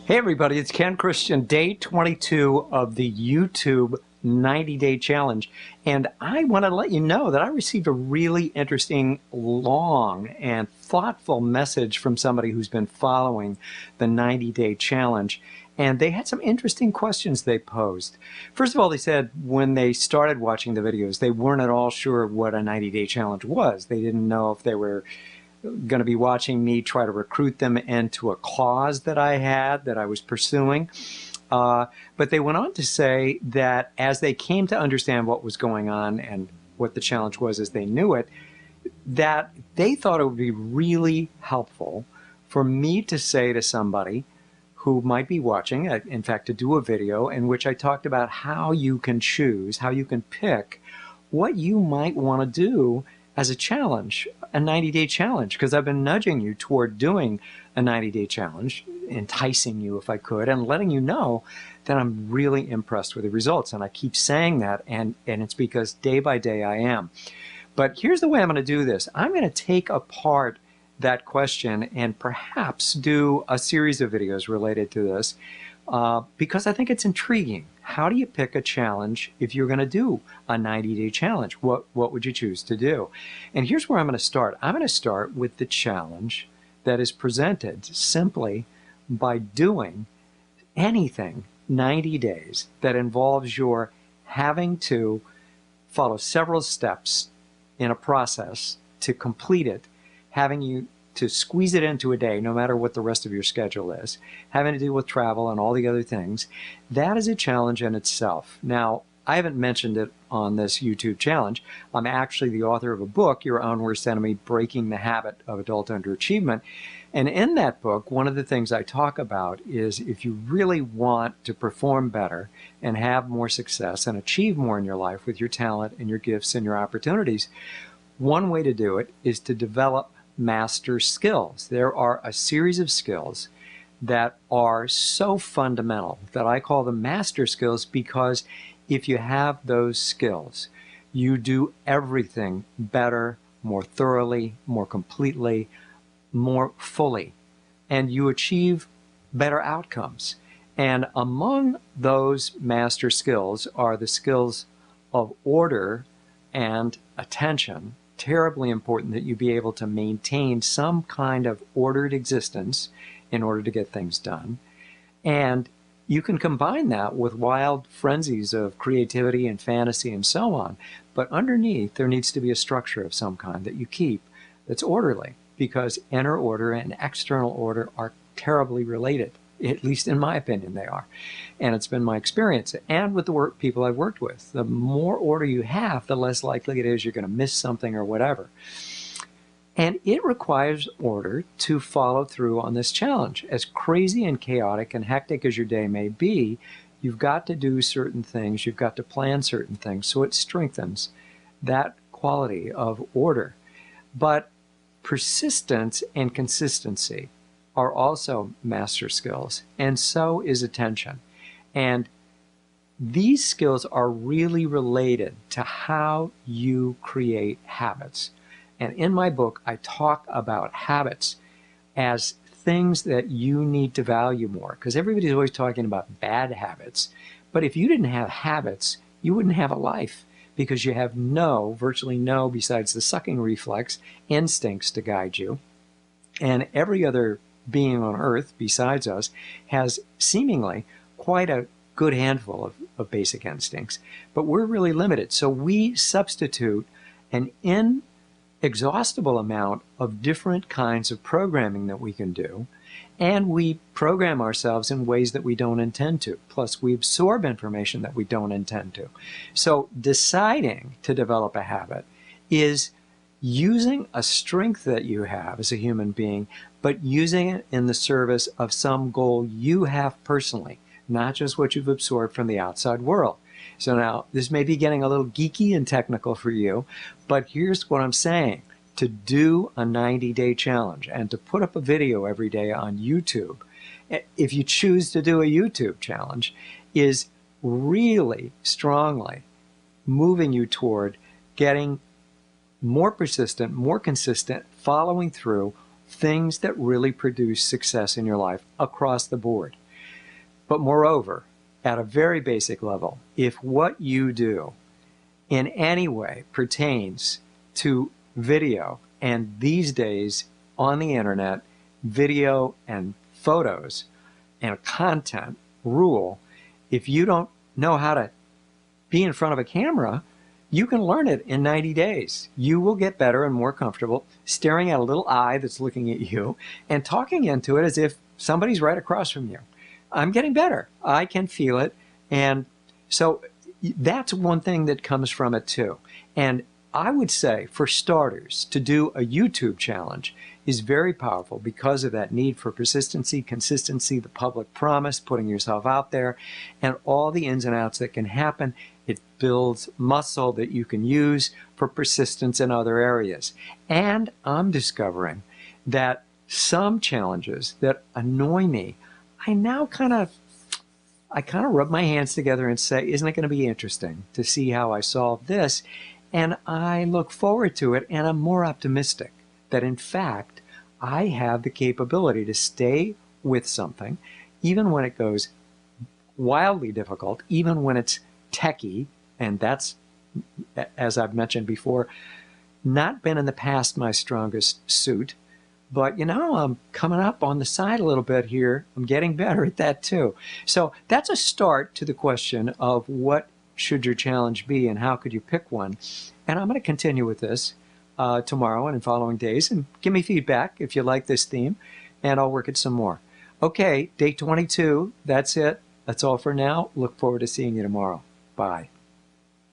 Hey everybody, it's Ken Christian, day 22 of the YouTube 90-day challenge. And I want to let you know that I received a really interesting, long, and thoughtful message from somebody who's been following the 90-day challenge. And they had some interesting questions they posed. First of all, they said when they started watching the videos, they weren't at all sure what a 90-day challenge was. They didn't know if they were going to be watching me try to recruit them into a cause that I had, that I was pursuing. But they went on to say that as they came to understand what was going on and what the challenge was as they knew it, that they thought it would be really helpful for me to say to somebody who might be watching, in fact, to do a video in which I talked about how you can choose, how you can pick what you might want to do as a challenge, a 90-day challenge, because I've been nudging you toward doing a 90-day challenge, enticing you if I could, and letting you know that I'm really impressed with the results. And I keep saying that, and it's because day by day I am. But here's the way I'm going to do this. I'm going to take apart that question and perhaps do a series of videos related to this because I think it's intriguing. How do you pick a challenge if you're going to do a 90-day challenge? What would you choose to do? And here's where I'm going to start. I'm going to start with the challenge that is presented simply by doing anything 90 days that involves your having to follow several steps in a process to complete it, having you to squeeze it into a day, no matter what the rest of your schedule is, having to deal with travel and all the other things. That is a challenge in itself. Now, I haven't mentioned it on this YouTube challenge. I'm actually the author of a book, Your Own Worst Enemy, Breaking the Habit of Adult Underachievement. And in that book, one of the things I talk about is if you really want to perform better and have more success and achieve more in your life with your talent and your gifts and your opportunities, one way to do it is to develop master skills. There are a series of skills that are so fundamental that I call them master skills, because if you have those skills, you do everything better, more thoroughly, more completely, more fully, and you achieve better outcomes. And among those master skills are the skills of order and attention. Terribly important that you be able to maintain some kind of ordered existence in order to get things done. And you can combine that with wild frenzies of creativity and fantasy and so on. But underneath, there needs to be a structure of some kind that you keep that's orderly, because inner order and external order are terribly related. At least in my opinion, they are. And it's been my experience. And with the people I've worked with, the more order you have, the less likely it is you're going to miss something or whatever. And it requires order to follow through on this challenge. As crazy and chaotic and hectic as your day may be, you've got to do certain things. You've got to plan certain things. So it strengthens that quality of order. But persistence and consistency are also master skills, and so is attention. And these skills are really related to how you create habits. And in my book, I talk about habits as things that you need to value more, because everybody's always talking about bad habits. But if you didn't have habits, you wouldn't have a life, because you have virtually no, besides the sucking reflex, instincts to guide you. And every other being on Earth besides us has seemingly quite a good handful of basic instincts, but we're really limited. So we substitute an inexhaustible amount of different kinds of programming that we can do, and we program ourselves in ways that we don't intend to. Plus, we absorb information that we don't intend to. So deciding to develop a habit is using a strength that you have as a human being, but using it in the service of some goal you have personally, not just what you've absorbed from the outside world. So now, this may be getting a little geeky and technical for you, but here's what I'm saying. To do a 90-day challenge and to put up a video every day on YouTube, if you choose to do a YouTube challenge, is really strongly moving you toward getting more persistent, more consistent, following through things that really produce success in your life across the board. But moreover, at a very basic level, if what you do in any way pertains to video, and these days on the internet, video and photos and content rule, if you don't know how to be in front of a camera, you can learn it in 90 days. You will get better and more comfortable staring at a little eye that's looking at you and talking into it as if somebody's right across from you. I'm getting better. I can feel it. And so that's one thing that comes from it too. And I would say, for starters, to do a YouTube challenge is very powerful because of that need for persistency, consistency, the public promise, putting yourself out there, and all the ins and outs that can happen. It builds muscle that you can use for persistence in other areas. And I'm discovering that some challenges that annoy me, I now kind of rub my hands together and say, isn't it going to be interesting to see how I solve this? And I look forward to it, and I'm more optimistic that, in fact, I have the capability to stay with something, even when it goes wildly difficult, even when it's techie, and that's, as I've mentioned before, not been in the past my strongest suit. But, you know, I'm coming up on the side a little bit here. I'm getting better at that too. So that's a start to the question of what should your challenge be and how could you pick one. And I'm going to continue with this tomorrow and in following days. And give me feedback if you like this theme, and I'll work it some more. Okay, day 22, that's it. That's all for now. Look forward to seeing you tomorrow. Bye.